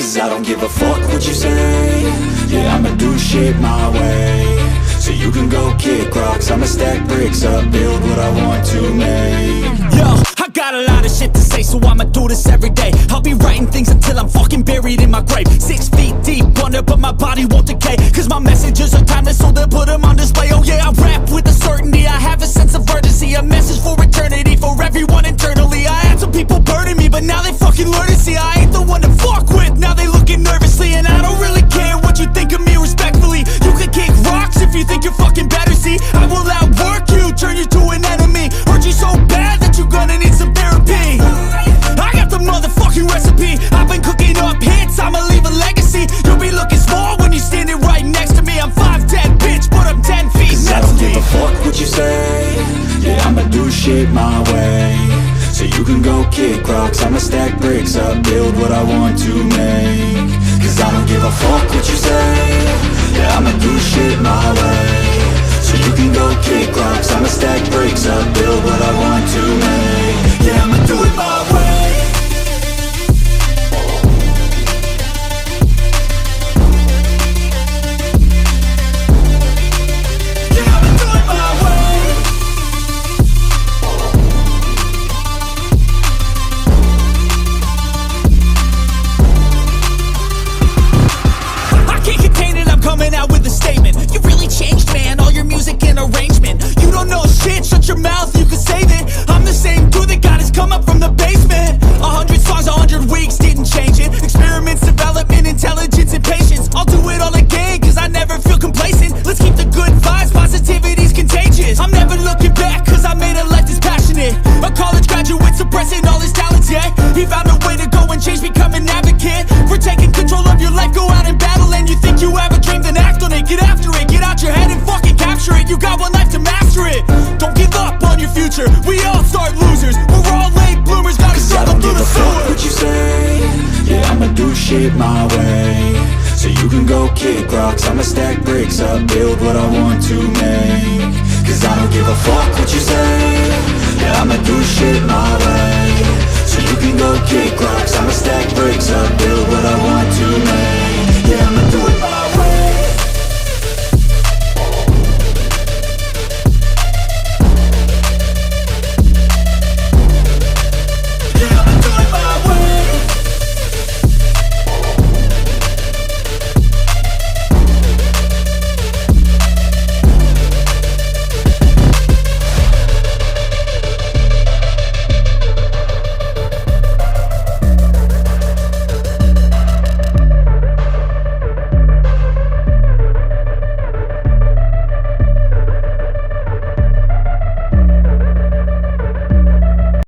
Cause I don't give a fuck what you say. Yeah, I'ma do shit my way. So you can go kick rocks, I'ma stack bricks up, build what I want to make. Yo, I got a lot of shit to say, so I'ma do this every day. I'll be writing things until I'm fucking buried in my grave. 6 feet deep under, but my body won't decay. Cause my messages are timeless, so they'll put them on display. Oh yeah, I rap with a certainty, I have a sense of urgency. A message for eternity, for everyone internally. I had some people burning me, but now they fucking learn to see I ain't the one to fuck with, now they looking nervously. And I don't really care what you think of me respectfully. You can kick rocks if you think you're fucking better, see. I will outwork you, turn you to an enemy. Hurt you so bad that you're gonna need some therapy. I got the motherfucking recipe. I've been cooking up hits, I'ma leave a legacy. You'll be looking small when you're standing right next to me. I'm 5'10", bitch, but I'm 10 feet next to me. I don't give a fuck what you say. Yeah, I'ma do shit my way. So you can go kick rocks, I'ma stack bricks up, build what I want to make. Cause I don't give a fuck what you say. Yeah, I'ma do shit my way. So you can go kick rocks, I'ma stack bricks up, build what I want to make. Yeah, I'ma do it my way. Coming out with a statement. You really changed, man, all your music and arrangement. You don't know shit, shut your mouth, you can save it. I'm the same dude that got his come up from the basement. 100 songs, 100 weeks, didn't change it. Experiments, development, intelligence, and patience. I'll do it all again, cause I never feel complacent. Let's keep the good vibes, positivity's contagious. I'm never looking back, cause I made a life that's passionate. A college graduate suppressing all his talents, yeah. He found a way to go and change, become an advocate. For taking control of your life, go out and battle. And you think you have a dream, then act on it. Get after it, get out your head and fucking capture it. You got one life to master it. Don't give up on your future, we all start losers. We're all late bloomers, gotta struggle through the sewer. I don't give a fuck what you say. Yeah, I'ma do shit my way. So you can go kick rocks, I'ma stack bricks up, build what I want to make. Cause I don't give a fuck what you say. Yeah, I'ma do shit my